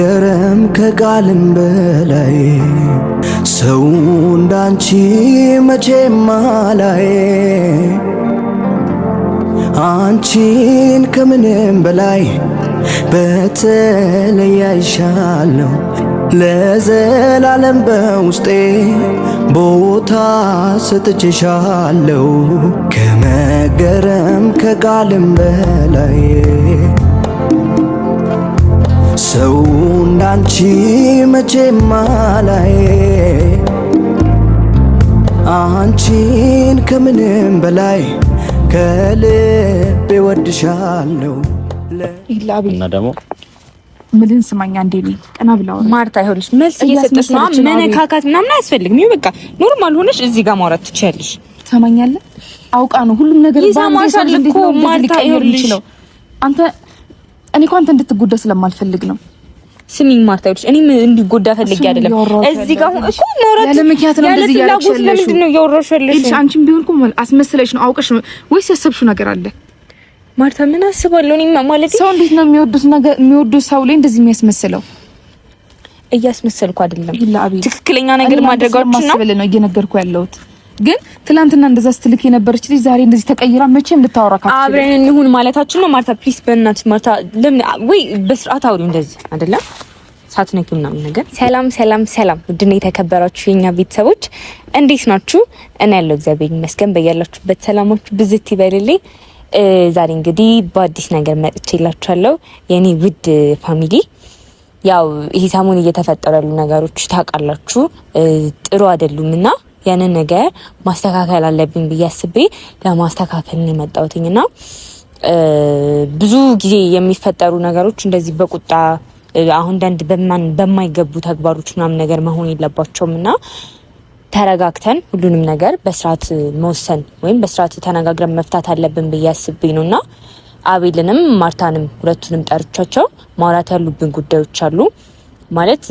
ከመገረም ከቃልም በላይ ሰው እንዳንቺ መቼም አላይ አንቺን ከምንም በላይ በተለይ አይሻለሁ ለዘላለም በውስጤ ቦታ ሰጥቼሻለሁ ከመገረም ከቃልም በላይ ሰው እንዳንቺ መቼም አላይ አንቺን ከምንም በላይ ከልቤ ወድሻለሁ እና ደግሞ ምልን ስማኛ እንዴ ቀና ብላው ማርታ ይኸውልሽ መልስ እየሰጠሽ ነው መነካካት ምናምን አያስፈልግም ይሄ በቃ ኖርማል ሆነሽ እዚህ ጋር ማውራት ትችያለሽ ሰማኛለህ አውቃ ነው ሁሉም ነገር ባንዴ እኮ ማርታ ይኸውልሽ አንተ እኔ እኮ አንተ እንድትጎዳ ስለማልፈልግ ነው ስሚኝ ማርታ ይኸውልሽ እኔ እንዲጎዳ ፈልጌ አይደለም እዚህ ጋር እኮ ማውራት ያለ ምክንያት ነው እንደዚህ ያልኩሽ ለምንድን ነው ያወራሽልሽ እሺ አንቺም ቢሆን እኮ አስመስለሽ ነው አውቀሽ ነው ወይስ ያሰብሽው ነገር አለ ማርታ ምን አስባለሁ እኔ ማለት ሰው እንዴት ነው የሚወዱት ሰው ላይ እንደዚህ የሚያስመስለው እያስመሰልኩ አይደለም ትክክለኛ ነገር ማድረጋችሁ ነው እየነገርኩ ያለሁት ግን ትላንትና እንደዛ ስትልክ የነበረች ልጅ ዛሬ እንደዚህ ተቀይራ መቼም ልታወራካችሁ አብረን እንሁን ማለታችን ነው ማርታ ፕሊስ በእናትሽ ማርታ ለምን ወይ በስርዓት አውሪ እንደዚህ አይደለም ሳትነኪው ምናምን ነገር ሰላም ውድና የተከበራችሁ የኛ ቤተሰቦች እንዴት ናችሁ እኔ ያለው እግዚአብሔር ይመስገን በያላችሁበት ሰላማችሁ ብዝት ይበልልኝ ዛሬ እንግዲህ በአዲስ ነገር መጥቼላችኋለሁ የኔ ውድ ፋሚሊ ያው ይሄ ሰሞን እየተፈጠሩ ያሉ ነገሮች ታውቃላችሁ ጥሩ አይደሉምና ያንን ነገር ማስተካከል አለብኝ ብዬ አስቤ ለማስተካከል ነው የመጣሁትና ብዙ ጊዜ የሚፈጠሩ ነገሮች እንደዚህ በቁጣ አሁን አንድ በማይገቡ ተግባሮች ምናምን ነገር መሆን የለባቸውምና ተረጋግተን ሁሉንም ነገር በስርዓት መወሰን ወይም በስርዓት ተነጋግረን መፍታት አለብን ብዬ አስቤ ነውና አቤልንም ማርታንም ሁለቱንም ጠርቻቸው ማውራት ያሉብን ጉዳዮች አሉ ማለት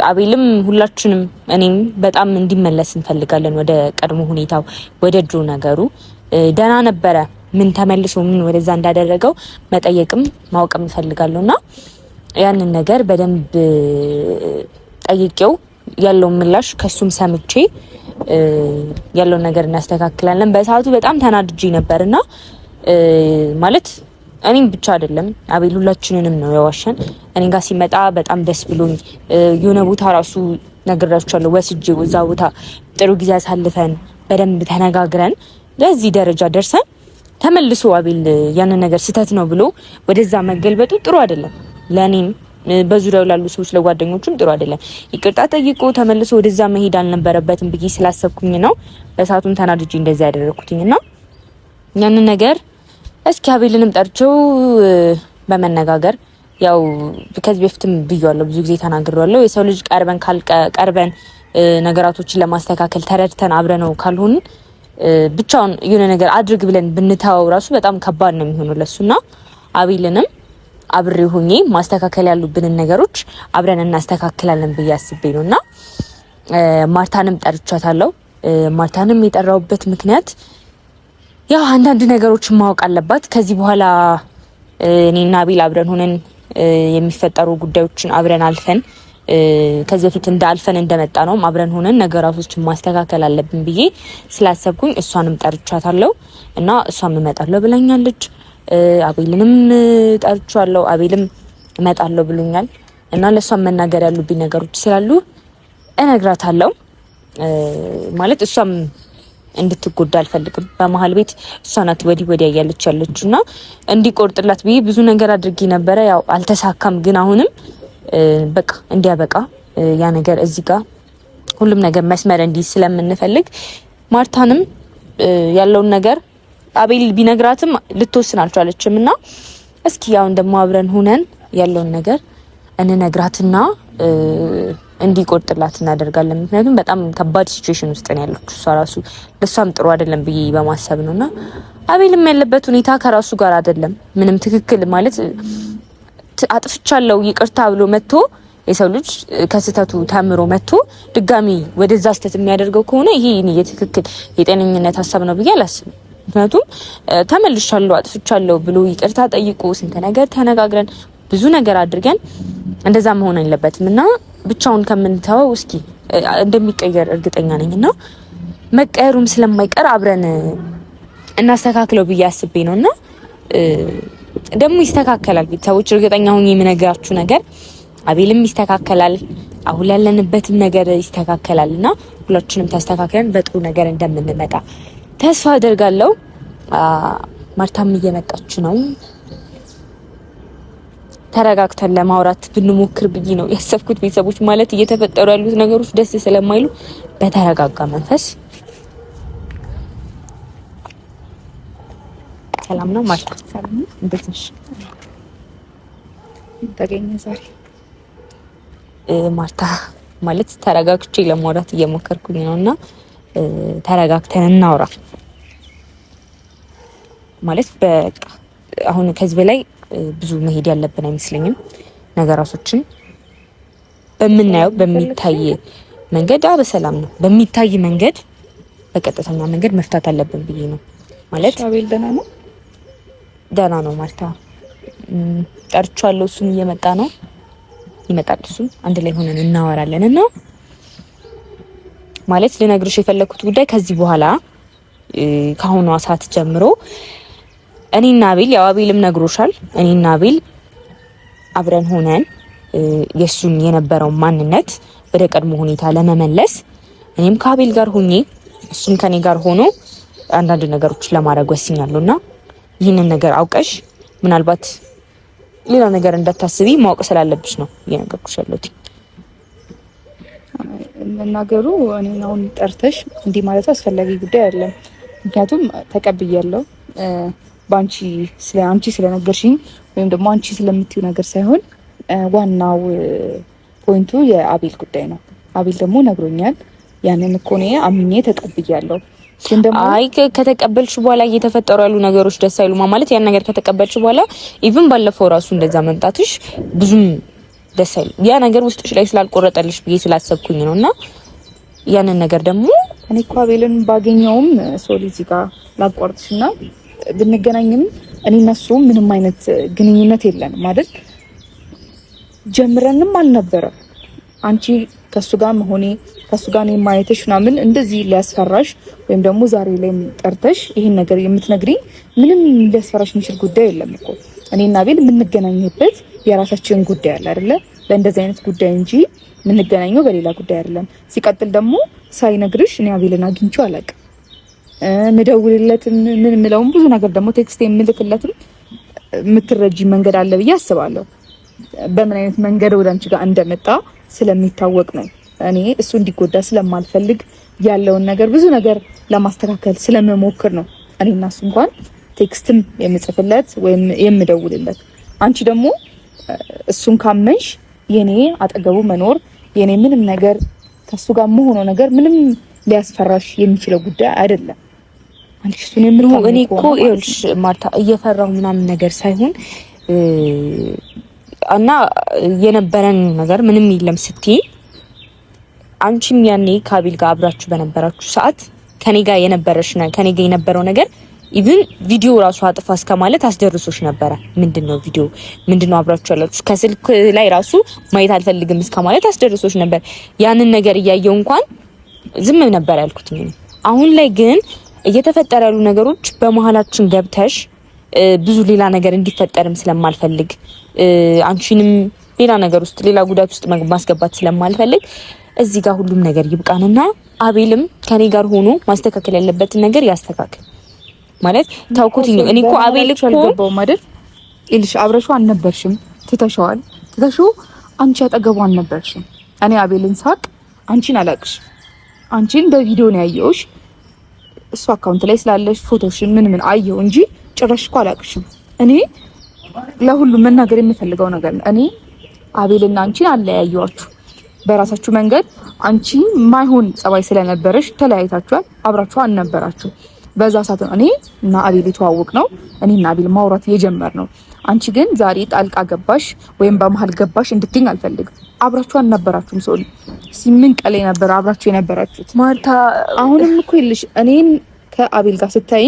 አቤልም ሁላችንም እኔም በጣም እንዲመለስ እንፈልጋለን ወደ ቀድሞ ሁኔታው ወደ ድሮ ነገሩ ደህና ነበረ ምን ተመልሶ ምን ወደዛ እንዳደረገው መጠየቅም ማወቅም እንፈልጋለውና ያንን ነገር በደንብ ጠይቄው ያለው ምላሽ ከሱም ሰምቼ ያለው ነገር እናስተካክላለን በሰዓቱ በጣም ተናድጄ ነበርና ማለት እኔም ብቻ አይደለም አቤል ሁላችንንም ነው ያዋሸን እኔ ጋር ሲመጣ በጣም ደስ ብሎኝ የሆነ ቦታ ራሱ ነግራችኋለሁ ወስጄው እዛ ቦታ ጥሩ ጊዜ አሳልፈን በደንብ ተነጋግረን ለዚህ ደረጃ ደርሰን ተመልሶ አቤል ያን ነገር ስህተት ነው ብሎ ወደዛ መገልበጡ ጥሩ አይደለም ለኔም በዙሪያው ላሉ ሰዎች ለጓደኞቹም ጥሩ አይደለም ይቅርታ ጠይቆ ተመልሶ ወደዛ መሄድ አልነበረበትም ብዬ ስላሰብኩኝ ነው በሰዓቱም ተናድጄ እንደዛ ያደረኩትኝና ያንን ነገር እስኪ አቤልንም ጠርቸው በመነጋገር ያው ከዚህ በፊትም ብያለሁ ብዙ ጊዜ ተናግሬያለሁ የሰው ልጅ ቀርበን ነገራቶችን ለማስተካከል ተረድተን አብረነው ካልሆን ብቻውን የሆነ ነገር አድርግ ብለን ብንታው ራሱ በጣም ከባድ ነው የሚሆነው ለሱና አቤልንም አብሬው ሆኜ ማስተካከል ያሉብንን ነገሮች አብረን እናስተካክላለን ብዬ አስቤ ነውና ማርታንም ጠርቻታለሁ ማርታንም የጠራውበት ምክንያት ያው አንዳንድ ነገሮችን ማወቅ አለባት ከዚህ በኋላ እኔና አቤል አብረን ሆነን የሚፈጠሩ ጉዳዮችን አብረን አልፈን ከዚህ በፊት እንዳልፈን እንደመጣ ነው አብረን ሆነን ነገራቶችን ማስተካከል አለብን ብዬ ስላሰብኩኝ እሷንም ጠርቻታለሁ እና እሷም እመጣለሁ ብላኛለች አቤልንም ጠርቻለሁ አቤልም እመጣለሁ ብሎኛል እና ለሷም መናገር ያሉብኝ ነገሮች ስላሉ እነግራታለሁ ማለት እሷም እንድትጎዳ አልፈልግም በመሃል ቤት እሷ ናት ወዲያ ያለችና እንዲቆርጥላት ብዬ ብዙ ነገር አድርጌ ነበረ ያው አልተሳካም ግን አሁንም በቃ እንዲያበቃ ያ ነገር እዚህ ጋር ሁሉም ነገር መስመር እንዲህ ስለምንፈልግ ማርታንም ያለውን ነገር አቤል ቢነግራትም ልትወስን አልቻለችምና እስኪ ያው እንደማ አብረን ሆነን ያለውን ነገር እንነግራትና እንዲቆርጥላት እናደርጋለን ምክንያቱም በጣም ከባድ ሲቹዌሽን ውስጥ ነው ያለችው እሷ ራሱ ለሷም ጥሩ አይደለም ብዬ በማሰብ ነውና አቤልም ያለበት ሁኔታ ከራሱ ጋር አይደለም ምንም ትክክል ማለት አጥፍቻለሁ ይቅርታ ብሎ መጥቶ የሰው ልጅ ከስተቱ ተምሮ መጥቶ ድጋሚ ወደዛ ስተት የሚያደርገው ከሆነ ይሄ የትክክል የጤነኝነት ሐሳብ ነው ብዬ አላስብም ምክንያቱም ተመልሻለሁ አጥፍቻለሁ ብሎ ይቅርታ ጠይቆ ስንት ነገር ተነጋግረን ብዙ ነገር አድርገን እንደዛ መሆን የለበትም እና ብቻውን ከምንተወው እስኪ እንደሚቀየር እርግጠኛ ነኝና መቀየሩም ስለማይቀር አብረን እናስተካክለው ብዬ አስቤ ነውና ደግሞ ይስተካከላል። ቤተሰቦች እርግጠኛ ሆኜ የምነግራችሁ ነገር አቤልም ይስተካከላል፣ አሁን ያለንበትም ነገር ይስተካከላልና ሁላችንም ተስተካክለን በጥሩ ነገር እንደምንመጣ ተስፋ አደርጋለሁ። ማርታም እየመጣች ነው። ተረጋግተን ለማውራት ብንሞክር ብዬ ነው ያሰብኩት። ቤተሰቦች ማለት እየተፈጠሩ ያሉት ነገሮች ደስ ስለማይሉ በተረጋጋ መንፈስ ሰላም ነው ማርታ? ሰላም ነው። እንዴት ነሽ? ተገኘ ዛሬ ማርታ ማለት ተረጋግቼ ለማውራት እየሞከርኩኝ ነውና ተረጋግተን እናውራ ማለት በቃ አሁን ከዚህ በላይ ብዙ መሄድ ያለብን አይመስለኝም። ነገራቶችን በምናየው በሚታይ መንገድ በሰላም ነው በሚታይ መንገድ በቀጥተኛ መንገድ መፍታት አለብን ብዬ ነው ማለት። አቤል ደህና ነው? ደህና ነው ማርታ። ጠርቻለሁ፣ እሱም እየመጣ ነው። ይመጣል፣ እሱም አንድ ላይ ሆነን እናወራለን እና ማለት ልነግርሽ የፈለኩት ጉዳይ ከዚህ በኋላ ከአሁኗ ሰዓት ጀምሮ እኔና አቤል ያው አቤልም ነግሮሻል። እኔና አቤል አብረን ሆነን የሱን የነበረው ማንነት ወደ ቀድሞ ሁኔታ ለመመለስ እኔም ከአቤል ጋር ሆኜ እሱም ከኔ ጋር ሆኖ አንዳንድ ነገሮች ለማድረግ ወስኛለሁና ይህንን ነገር አውቀሽ ምናልባት ሌላ ነገር እንዳታስቢ ማወቅ ስላለብሽ ነው እየነገርኩሽ ያለሁት። መናገሩ እኔ አሁን ጠርተሽ እንዲህ ማለት አስፈላጊ ጉዳይ አይደለም። ምክንያቱም ተቀብያለሁ በአንቺ ስለነገርሽኝ ወይም ደግሞ አንቺ ስለምትዩ ነገር ሳይሆን ዋናው ፖይንቱ የአቤል ጉዳይ ነው። አቤል ደግሞ ነግሮኛል። ያንን እኮ እኔ አምኜ ተቀብያለሁ። ግን ደግሞ አይ ከተቀበልሽ በኋላ እየተፈጠሩ ያሉ ነገሮች ደስ አይሉማ ማለት ያን ነገር ከተቀበልሽ በኋላ ኢቭን ባለፈው ራሱ እንደዛ መምጣትሽ ብዙም ደስ አይሉ ያ ነገር ውስጥሽ ላይ ስላልቆረጠልሽ ብዬ ስላሰብኩኝ ነውና ያንን ነገር ደግሞ እኔ እኮ አቤልን ባገኘውም ሶሊ እዚህ ጋር ላቋርጥሽና ብንገናኝም እኔ እና እሱ ምንም አይነት ግንኙነት የለንም አይደል? ጀምረንም አልነበረም። አንቺ ከሱ ጋር መሆኔ ከሱ ጋር ነው ማየትሽ ምናምን እንደዚህ ሊያስፈራሽ ወይም ደግሞ ዛሬ ላይ ጠርተሽ ይሄን ነገር የምትነግሪኝ ምንም ሊያስፈራሽ የሚችል ጉዳይ የለም እኮ። እኔና አቤል የምንገናኝበት የራሳችን ጉዳይ አለ አይደለ? ለእንደዚህ አይነት ጉዳይ እንጂ የምንገናኘው በሌላ ጉዳይ አይደለም። ሲቀጥል ደግሞ ሳይነግርሽ እኔ አቤልን አግኝቼው አላውቅም። ምደውልለትም ምን ምለውም ብዙ ነገር ደግሞ ቴክስት የምልክለትም የምትረጂ መንገድ አለ ብዬ አስባለሁ። በምን አይነት መንገድ ወደ አንቺ ጋር እንደመጣ ስለሚታወቅ ነው። እኔ እሱ እንዲጎዳ ስለማልፈልግ ያለውን ነገር ብዙ ነገር ለማስተካከል ስለመሞክር ነው እኔና እሱ እንኳን ቴክስትም የምጽፍለት ወይም የምደውልለት። አንቺ ደግሞ እሱን ካመንሽ የኔ አጠገቡ መኖር የኔ ምንም ነገር ከሱ ጋር መሆነው ነገር ምንም ሊያስፈራሽ የሚችለው ጉዳይ አይደለም። አንቺ እሱን የምታውቁ እኔ እኮ ይኸውልሽ ማርታ እየፈራው ምናምን ነገር ሳይሆን እና የነበረን ነገር ምንም የለም ስትይ አንቺም ያኔ ከአቤል ጋር አብራችሁ በነበራችሁ ሰዓት ከኔ ጋር የነበረው ነገር ኢቭን ቪዲዮ ራሱ አጥፋ እስከ ማለት አስደርሶሽ ነበረ። ምንድነው ቪዲዮ ምንድነው አብራችሁ ያላችሁ ከስልክ ላይ ራሱ ማየት አልፈልግም እስከ ማለት አስደርሶሽ ነበር። ያንን ነገር እያየው እንኳን ዝም ነበር ያልኩት። አሁን ላይ ግን እየተፈጠረ ያሉ ነገሮች በመሃላችን ገብተሽ ብዙ ሌላ ነገር እንዲፈጠርም ስለማልፈልግ አንቺንም ሌላ ነገር ውስጥ ሌላ ጉዳት ውስጥ ማስገባት ስለማልፈልግ እዚህ ጋር ሁሉም ነገር ይብቃንና አቤልም ከኔ ጋር ሆኖ ማስተካከል ያለበትን ነገር ያስተካክል ማለት ታውቁት። እኔ እኮ አቤል እኮ አልገባው ማለት ኢልሽ አብረሹ አልነበርሽም፣ ትተሽዋል። አንቺ አጠገቡ አልነበርሽም። እኔ አቤልን ሳቅ አንቺን አላቅሽ። አንቺን በቪዲዮ ነው ያየሁሽ። እሱ አካውንት ላይ ስላለሽ ፎቶሽን ምን አየሁ እንጂ ጭራሽ እኮ አላቅሽም። እኔ ለሁሉ መናገር የምፈልገው ነገር ነው። እኔ አቤልና አንቺን አለያየኋችሁ በራሳችሁ መንገድ። አንቺ ማይሆን ጸባይ ስለነበረሽ ተለያይታችኋል፣ አብራችሁ አልነበራችሁ። በዛ ሰዓት እኔ እና አቤል የተዋወቅ ነው፣ እኔና አቤል ማውራት የጀመር ነው። አንቺ ግን ዛሬ ጣልቃ ገባሽ ወይም በመሃል ገባሽ እንድትኝ አልፈልግም። አብራችሁ አልነበራችሁም። ሶሊ ሲምን ቀሌ ነበር አብራችሁ የነበራችሁት ማርታ። አሁንም እኮ ይልሽ እኔን ከአቤል ጋር ስታይ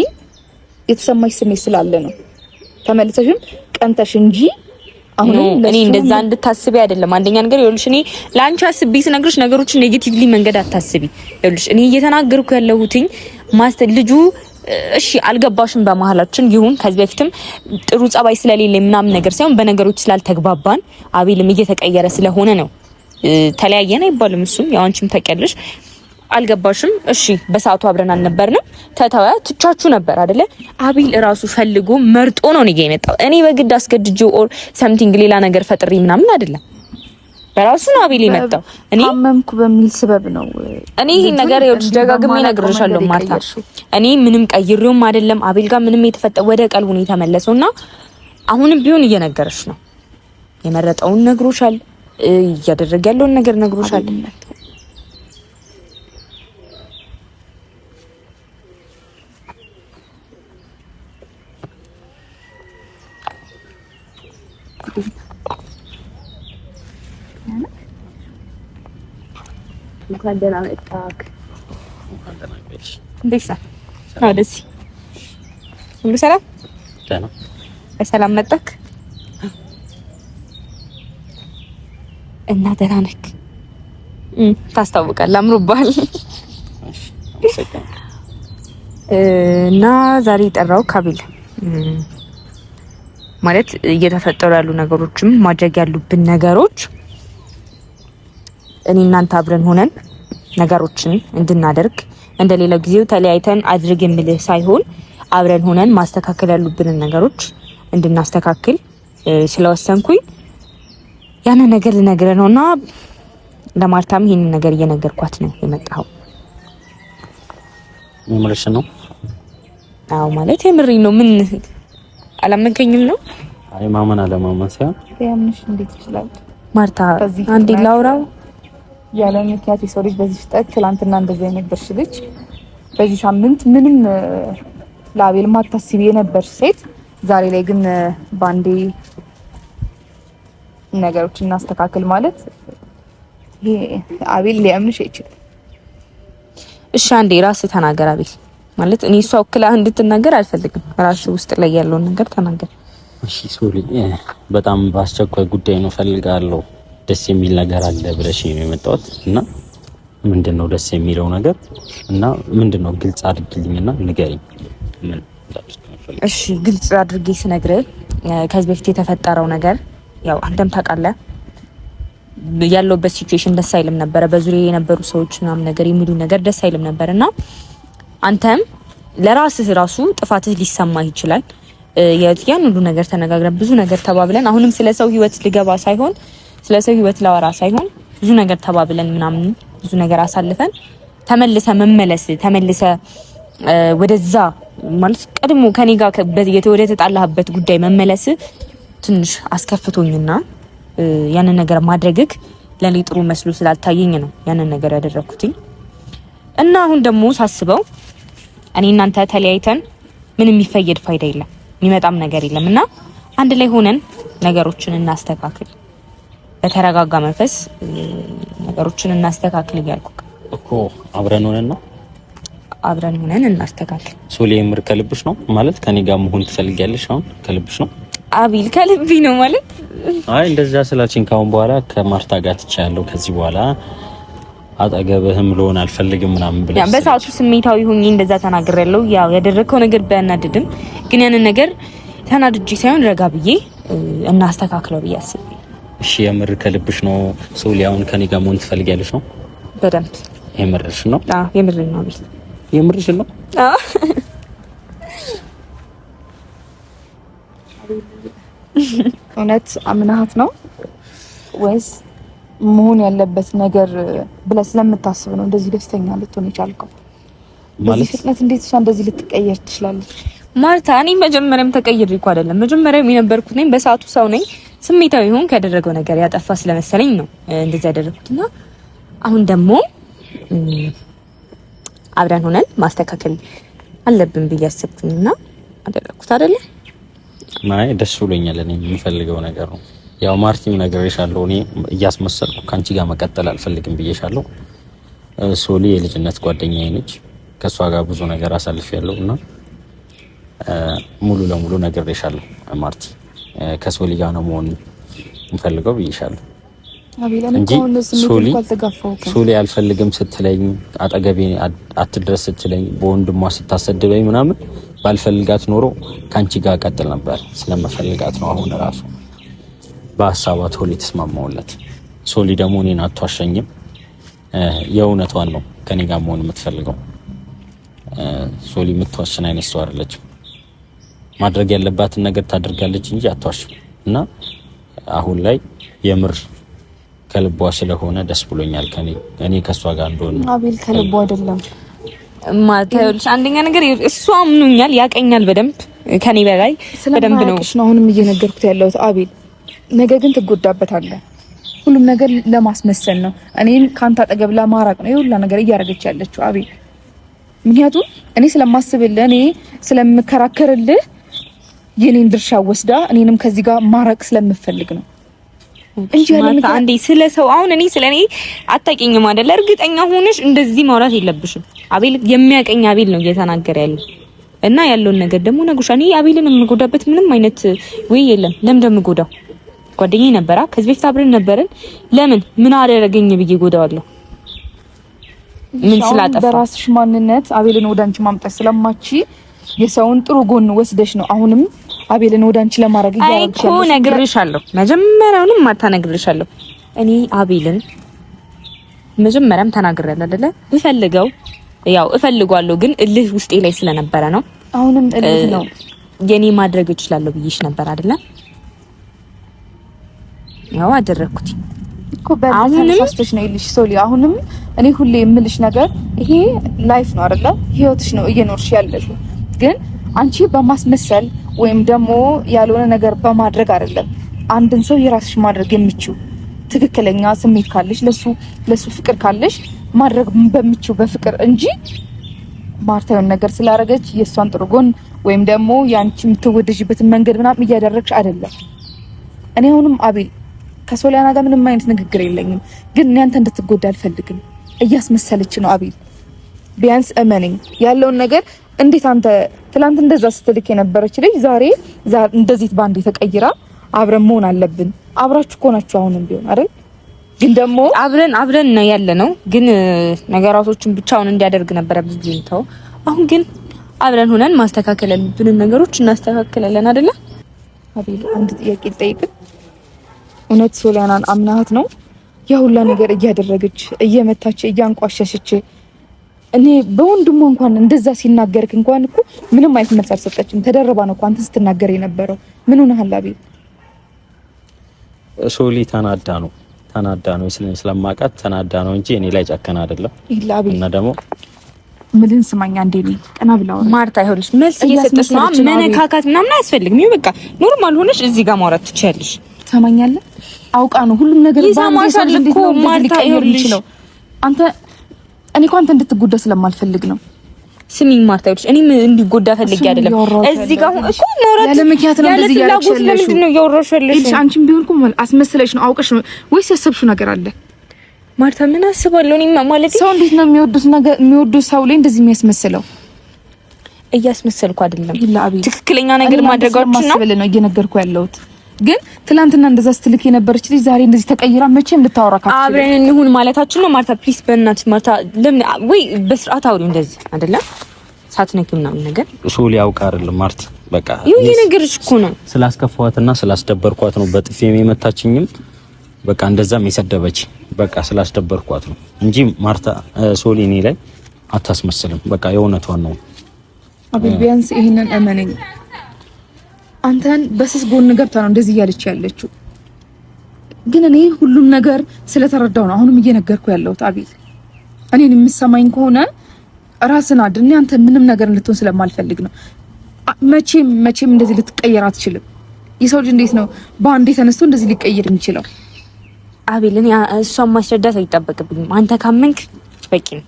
የተሰማሽ ስሜት ስላለ ነው። ተመልሰሽም ቀንተሽ እንጂ አሁን እኔ እንደዛ እንድታስቢ አይደለም። አንደኛ ነገር ይኸውልሽ እኔ ላንቺ አስቢ ስነግርሽ ነገሮችን ኔጌቲቭሊ መንገድ አታስቢ። ይኸውልሽ እኔ እየተናገርኩ ያለሁትኝ ልጁ እሺ አልገባሽም፣ በመሀላችን ይሁን ከዚህ በፊትም ጥሩ ጸባይ ስለሌለ ምናምን ነገር ሳይሆን በነገሮች ስላልተግባባን አቤልም እየተቀየረ ስለሆነ ነው። ተለያየን አይባልም። እሱም ያው አንቺም ታውቂያለሽ። አልገባሽም? እሺ በሰዓቱ አብረን አልነበርንም። ተተወ ትቻችሁ ነበር አይደለ? አቤል እራሱ ፈልጎ መርጦ ነው እኔ ጋር የመጣው። እኔ በግድ አስገድጄው ኦር ሰምቲንግ ሌላ ነገር ፈጥሪ ምናምን አይደለም። በራሱ ነው አቤል የመጣው። እኔ ታመምኩ በሚል ሰበብ ነው። እኔ ይሄን ነገር ደጋግሜ እነግርሻለሁ ማርታ። እኔ ምንም ቀይሬውም አይደለም። አቤል ጋር ምንም የተፈጠረ ወደ ቀልቡ ነው የተመለሰውና አሁንም ቢሆን እየነገረሽ ነው። የመረጠውን ነግሮሻል። እያደረገ ያለውን ነገር ነግሮሻል። እንኳን ደህና መጣክ። እንዴት ነህ? ደስ ሁሉ ሰላም? ደህና በሰላም መጣክ እና ደህና ነህ? ታስታውቃለህ፣ አምሮብሃል። እና ዛሬ የጠራው ካቢል ማለት እየተፈጠሩ ያሉ ነገሮችም ማድረግ ያሉብን ነገሮች እኔ እናንተ አብረን ሆነን ነገሮችን እንድናደርግ እንደሌላው ጊዜው ተለያይተን አድርግ የምልህ ሳይሆን አብረን ሆነን ማስተካከል ያሉብንን ነገሮች እንድናስተካክል ስለወሰንኩኝ ያንን ነገር ልነግርህ ነውና ለማርታም ይሄንን ነገር እየነገርኳት ነው የመጣው። ምንሽ ነው? አዎ ማለት የምሬ ነው። ምን አላመንከኝም ነው? አይ ማመን አለማመን ሳይሆን ያምንሽ እንዴት ይችላል? ማርታ አንዴ ላውራው ያለ ምክንያት የሰው ልጅ በዚህ ፍጥነት ትላንትና እንደዚህ የነበርሽ ልጅ በዚህ ሳምንት ምንም ለአቤል ማታስቢ የነበርሽ ሴት ዛሬ ላይ ግን ባንዴ ነገሮችን እናስተካክል ማለት ይሄ አቤል ሊያምንሽ አይችልም። እሺ አንዴ ራስህ ተናገር አቤል። ማለት እኔ እሷ ወክላ እንድትናገር አልፈልግም። ራስህ ውስጥ ላይ ያለውን ነገር ተናገር። እሺ ሶሪ፣ በጣም በአስቸኳይ ጉዳይ ነው ፈልጋለሁ። ደስ የሚል ነገር አለ ብለሽ ነው የመጣሁት እና ምንድነው ደስ የሚለው ነገር እና ምንድነው ግልጽ አድርጊልኝና ንገሪኝ። ምን እሺ ግልጽ አድርጌ ስነግርህ ከዚህ በፊት የተፈጠረው ነገር ያው አንተም ታውቃለህ። ያለውበት ሲቹዌሽን ደስ አይልም ነበር። በዙሪያ የነበሩ ሰዎች ምናምን ነገር የሚሉ ነገር ደስ አይልም ነበርና አንተም ለራስህ ራሱ ጥፋትህ ሊሰማህ ይችላል። ያን ሁሉ ነገር ተነጋግረን ብዙ ነገር ተባብለን አሁንም ስለ ሰው ህይወት ልገባ ሳይሆን ስለ ሰው ህይወት ላወራ ሳይሆን ብዙ ነገር ተባብለን ምናምን ብዙ ነገር አሳልፈን ተመልሰ ወደዛ ማለት ቀድሞ ከኔ ጋር ወደ ተጣላህበት ጉዳይ መመለስ ትንሽ አስከፍቶኝና ያንን ነገር ማድረግክ ለኔ ጥሩ መስሎ ስላልታየኝ ነው ያንን ነገር ያደረኩትኝ። እና አሁን ደግሞ ሳስበው እኔ እናንተ ተለያይተን ምንም የሚፈየድ ፋይዳ የለም፣ የሚመጣም ነገር የለምና አንድ ላይ ሆነን ነገሮችን እናስተካክል። በተረጋጋ መንፈስ ነገሮችን እናስተካክል እያልኩ እኮ አብረን ሆነን እናስተካክል። ሶሊ የምር ከልብሽ ነው ማለት ከኔ ጋር መሆን ትፈልጊያለሽ? አሁን ከልብሽ ነው? አቤል ከልቢ ነው ማለት? አይ እንደዛ ስላችን ካሁን በኋላ ከማርታ ጋር ትቻለሁ፣ ከዚህ በኋላ አጠገብህም ልሆን አልፈልግም ምናምን ብለሽ ያ በሰዓቱ ስሜታዊ ሆኜ እንደዛ ተናግሬያለሁ። ያው ያደረከው ነገር ባያናድድም ግን ያንን ነገር ተናድጄ ሳይሆን ረጋ ብዬ እናስተካክለው ብዬ አስቤ። እሺ የምር ከልብሽ ነው ሶሊ አሁን ከኔ ጋር መሆን ትፈልጊያለሽ ነው? በደንብ የምርሽ ነው? አዎ የምርሽ ነው አቤል፣ የምርሽ ነው? አዎ እውነት አምናሃት ነው ወይስ መሆን ያለበት ነገር ብለህ ስለምታስብ ነው እንደዚህ ደስተኛ ልትሆን የቻልከው? በዚህ ፍጥነት እንዴት እሷ እንደዚህ ልትቀየር ትችላለች? ማርታ እኔ መጀመሪያም ተቀይሬ እኮ አይደለም። መጀመሪያም የነበርኩት ነኝ፣ በሰዓቱ ሰው ነኝ። ስሜታዊ ሆን ካደረገው ነገር ያጠፋ ስለመሰለኝ ነው እንደዚህ ያደረኩትና አሁን ደግሞ አብረን ሆነን ማስተካከል አለብን ብዬ አሰብኩኝና አደረኩት አይደለ? ማይ ደስ ብሎኛል። እኔ የሚፈልገው ነገር ነው። ያው ማርቲም ነግሬሻለሁ፣ እኔ እያስመሰልኩ ካንቺ ጋር መቀጠል አልፈልግም ብዬሻለሁ። ሶሊ የልጅነት ጓደኛዬ ነች። ከሷ ጋር ብዙ ነገር አሳልፌያለሁና ሙሉ ለሙሉ ነግሬሻለሁ ማርቲ። ከሶሊ ጋር ነው መሆን እንፈልገው ብዬሻለሁ እንጂ ሶሊ አልፈልግም ስትለኝ አጠገቤ አትድረስ ስትለኝ በወንድሟ ስታሰድበኝ ምናምን ባልፈልጋት ኖሮ ካንቺ ጋር ቀጥል ነበር። ስለምፈልጋት ነው አሁን ራሱ በሐሳቧ ቶሎ ተስማማውለት። ሶሊ ደግሞ እኔን አትዋሸኝም፣ የእውነቷን ነው ከኔ ጋር መሆን የምትፈልገው። ሶሊ የምትዋሽን አይነት ሰው አይደለችም። ማድረግ ያለባትን ነገር ታደርጋለች እንጂ አትዋሽም። እና አሁን ላይ የምር ከልቧ ስለሆነ ደስ ብሎኛል። እኔ ከሷ ጋር እንደሆነ አቤል ከልቧ አይደለም ማታውልሽ አንደኛ ነገር እሱ አምኖኛል፣ ያቀኛል በደንብ ከኔ በላይ በደንብ ነው። አሁንም እየነገርኩት ያለሁት አቤል ነገ ግን ትጎዳበታለህ። ሁሉም ነገር ለማስመሰል ነው። እኔን ካንተ አጠገብ ለማራቅ ነው የሁላ ነገር እያደረገች ያለችው አቤል። ምክንያቱም እኔ ስለማስብልህ እኔ ስለምከራከርልህ የኔን ድርሻ ወስዳ እኔንም ከዚህ ጋር ማራቅ ስለምፈልግ ነው እንጂ ማለት አንዴ ስለ ሰው አሁን እኔ ስለኔ አታውቂኝም አይደል? እርግጠኛ ሆነሽ እንደዚህ ማውራት የለብሽም። አቤል የሚያቀኝ አቤል ነው እየተናገረ ያለው እና ያለውን ነገር ደግሞ ነግሮሻ። እኔ አቤልን የምጎዳበት ምንም አይነት ወይ የለም። ለምን እንደምጎዳው ጓደኛዬ ነበራ፣ ከዚህ በፊት አብረን ነበርን። ለምን ምን አደረገኝ ብዬ ጎዳዋለሁ? ምን ስላጠፋ? በራስሽ ማንነት አቤልን ወዳንቺ ማምጣት ስለማቺ የሰውን ጥሩ ጎን ወስደሽ ነው አሁንም አቤልን ወዳንቺ ለማድረግ ይያረግሽ እኮ ነግሬሻለሁ። መጀመሪያውንም ማታ ነግሬሻለሁ። እኔ አቤልን መጀመሪያም ተናግሬያለሁ አይደለ? እፈልገዋለሁ ግን እልህ ውስጤ ላይ ስለነበረ ነው። አሁንም እልህ ነው። የኔ ማድረግ እችላለሁ ብዬሽ ነበር አይደለ? ያው አደረኩት እኮ በአሁንም ሳስተሽ ነው ይልሽ ሶሊ። አሁንም እኔ ሁሌ የምልሽ ነገር ይሄ ላይፍ ነው አይደለ? ህይወትሽ ነው እየኖርሽ ያለሽ። ግን አንቺ በማስመሰል ወይም ደግሞ ያልሆነ ነገር በማድረግ አይደለም አንድን ሰው የራስሽ ማድረግ የምችው። ትክክለኛ ስሜት ካለሽ ለሱ ፍቅር ካለሽ ማድረግ በምችው በፍቅር እንጂ ማርታውን ነገር ስላደረገች የሷን ጥሩ ጎን ወይም ደግሞ ያንቺ የምትወደጅበትን መንገድ ምናምን እያደረግሽ አይደለም። እኔ አሁንም አቤል ከሶሊያና ጋር ምንም አይነት ንግግር የለኝም፣ ግን እኔ አንተ እንድትጎዳ አልፈልግም። እያስመሰለች ነው አቤል። ቢያንስ እመነኝ ያለውን ነገር እንዴት አንተ ትላንት እንደዛ ስትልክ የነበረች ልጅ ዛሬ እንደዚህ ባንዴ ተቀይራ አብረን መሆን አለብን። አብራችሁ ኮናችሁ አሁንም ቢሆን አይደል? ግን ደግሞ አብረን ነው ያለነው። ግን ነገራቶችን ብቻውን እንዲያደርግ ነበር ብዙ እንተው። አሁን ግን አብረን ሆነን ማስተካከል ያለብንን ነገሮች እናስተካክላለን አይደለ? አቤል አንድ ጥያቄ ልጠይቅ። እውነት ሶሊያናን አምናሃት ነው ያ ሁላ ነገር እያደረገች እየመታች እያንቋሸሸች? እኔ በወንድሟ እንኳን እንደዛ ሲናገርክ እንኳን እኮ ምንም አይነት መልስ አልሰጠችም። ተደረባ ነው እንኳን ስትናገር የነበረው። ምን ሆነሃል አቤል? ሶሊ ተናዳ ነው ስለማውቃት ተናዳ ነው እንጂ እኔ ላይ ጨከና አይደለም። እና ደግሞ ምንን ስማኛ እንዴ ነው ቀና ብላው ማርታ ይኸውልሽ መልስ እየሰጠሽ ነው። መነካካት ምናምን አያስፈልግም። ይኸው በቃ ኖርማል ሆነሽ እዚህ ጋር ማውራት ትችያለሽ። ሰማኛለህ? አውቃ ነው ሁሉም ነገር ይዛማሻል እኮ ማርታ ይኸውልሽ አንተ እኔ እኮ አንተ እንድትጎዳ ስለማልፈልግ ነው። ስሚኝ ማርታ ይኸውልሽ እኔም እንዲጎዳ ፈልጌ አይደለም። እዚህ ጋር እኮ ኖራት ያለ ምክንያት ነው እንደዚህ ያልኩሽ። ለምንድን ነው እያወራሽ ያለሽ? እሺ አንቺም ቢሆን እኮ አስመስለሽ ነው አውቀሽ ነው ወይስ ያሰብሽው ነገር አለ? ማርታ ምን አስባለሁ? እኔ ማለት ሰው እንዴት ነው የሚወዱት ሰው ላይ እንደዚህ የሚያስመስለው? እያስመሰልኩ አይደለም። ትክክለኛ ነገር ማድረጋችሁ ነው እየነገርኩ ያለሁት። ግን ትላንትና እንደዛ ስትልክ የነበረች ልጅ ዛሬ እንደዚህ ተቀይራ መቼም ልታወራ ካትችል አብረን እንሁን ማለታችን ነው። ማርታ ፕሊስ በእናትሽ ማርታ ለምን ወይ በስርዓት አውሪ። እንደዚህ አይደለም ሳትነኪ ምናምን ነገር ሶሊ ያውቃ አይደለም ማርታ በቃ ይሄ ነገርሽ እኮ ነው። ስላስከፋዋትና ስላስደበርኳት ነው በጥፊ የመታችኝም በቃ እንደዛም የሰደበች በቃ ስላስደበርኳት ነው እንጂ ማርታ ሶሊ እኔ ላይ አታስመስልም። በቃ የእውነቷን ነው። አቤል ቢያንስ ይሄንን እመነኝ። አንተን በስስ ጎን ገብታ ነው እንደዚህ እያለች ያለችው። ግን እኔ ሁሉም ነገር ስለተረዳው ነው አሁንም እየነገርኩ ያለሁት አቤል። እኔን የምትሰማኝ ከሆነ ራስን አድን። አንተ ምንም ነገር እንድትሆን ስለማልፈልግ ነው። መቼም እንደዚህ ልትቀየር አትችልም። የሰው ልጅ እንዴት ነው በአንዴ ተነስቶ እንደዚህ ሊቀየር የሚችለው? አቤል እኔ እሷን ማስረዳት አይጠበቅብኝም። አንተ ካመንክ በቂ ነው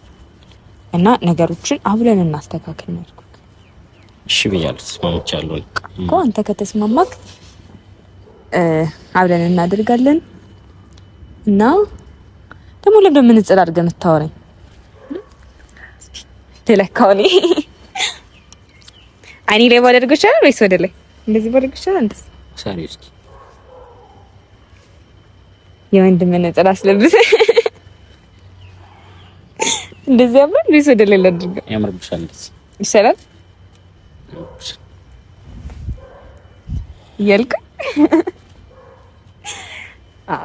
እና ነገሮችን አብረን እናስተካክል ነው። እሺ ብያለሁ፣ ተስማምቻለሁ እኮ አንተ ከተስማማክ አብረን እናደርጋለን። እና ደግሞ ለምን ምንጽር አድርገህ የምታወራኝ ተለካውኒ አይኔ ላይ ባደርገው ይችላል ወይስ ወደ ላይ እንደዚህ ባደርገው ይችላል? እንደዚህ ሳሪ እስኪ የወንድ መነጽር አስለብሰ እንደዚህ ያምራል ወይስ ወደ ሌላ አድርገው? ያምርብሻል። እንደዚህ ይሻላል እያልኩ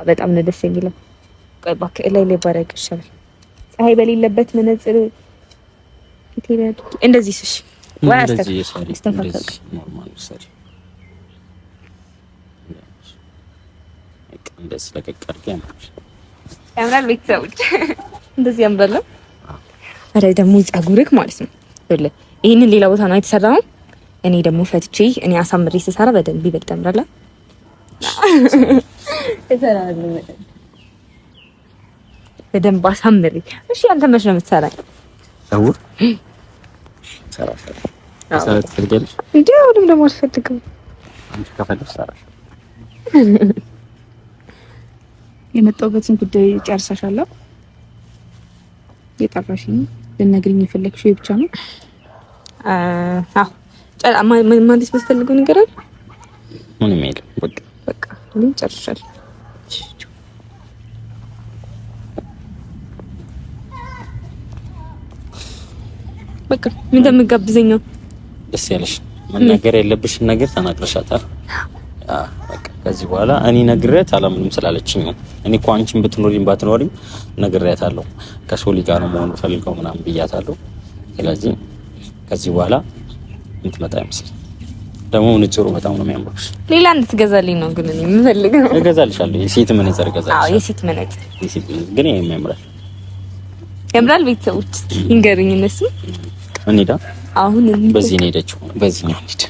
በጣም ነው ደስ የሚለው። ቆይ እባክህ ላይ ባረግ ይሻላል። ፀሐይ በሌለበት መነጽር እንደዚህ ስሽ ወይ አስተካክል። ኖርማል ሰሪ እንደዚህ ለቀቅ አድርጌ ያምራል። ቤተሰቦች እንደዚህ ያምራል። አረ ደግሞ ፀጉርክ ማለት ነው አይደል? ይሄንን ሌላ ቦታ ነው የተሰራው። እኔ ደግሞ ፈትቼ እኔ አሳምሬ ስሰራ በደንብ ይበልጥ ያምራል። በደንብ አሳምሬ። እሺ አንተ መች ነው የምትሰራኝ? ፀጉር ሰራሽ ሰራት ትፈልጊያለሽ እንዴ? አሁንም ደግሞ አልፈልግም። አንቺ ከፈለግሽ ሰራሽ። የመጣሁበትን ጉዳይ ጨርሰሻል? የጠራሽኝ ልነግሪኝ የፈለግሽው ብቻ ነው? አዎ ማለት የምትፈልገው ነገር አለ? ምንም የለም። በቃ ምን ጨርሻለሁ። በቃ ምን እንደምጋብዘኝ ነው? ደስ ያለሽ መናገር ያለብሽን ነገር ተናግረሻታል። በቃ ከዚህ በኋላ እኔ ነግሬያት አላምንም ስላለችኝ ነው። እኔ እኮ አንቺን ብትኖሪም ባትኖሪም ነግሬያታለሁ። ከሶሊ ጋር ነው መሆን ፈልገው ምናምን ብያታለሁ። ስለዚህ ከዚህ በኋላ እንትመጣ አይመስልም። ደግሞ ንጹሩ በጣም ነው የሚያምርሽ። ሌላ እንድትገዛልኝ ነው ግን እኔ የምፈልገው። እገዛልሻለሁ። የሴት መነጽር እገዛልሻለሁ። አዎ የሴት መነጽር ግን ይሄ ያምራል። ቤተሰቦች ይንገሩኝ እነሱ። እንሂዳ አሁን በዚህ ነው ሄደችው። በዚህ ነው ሄደች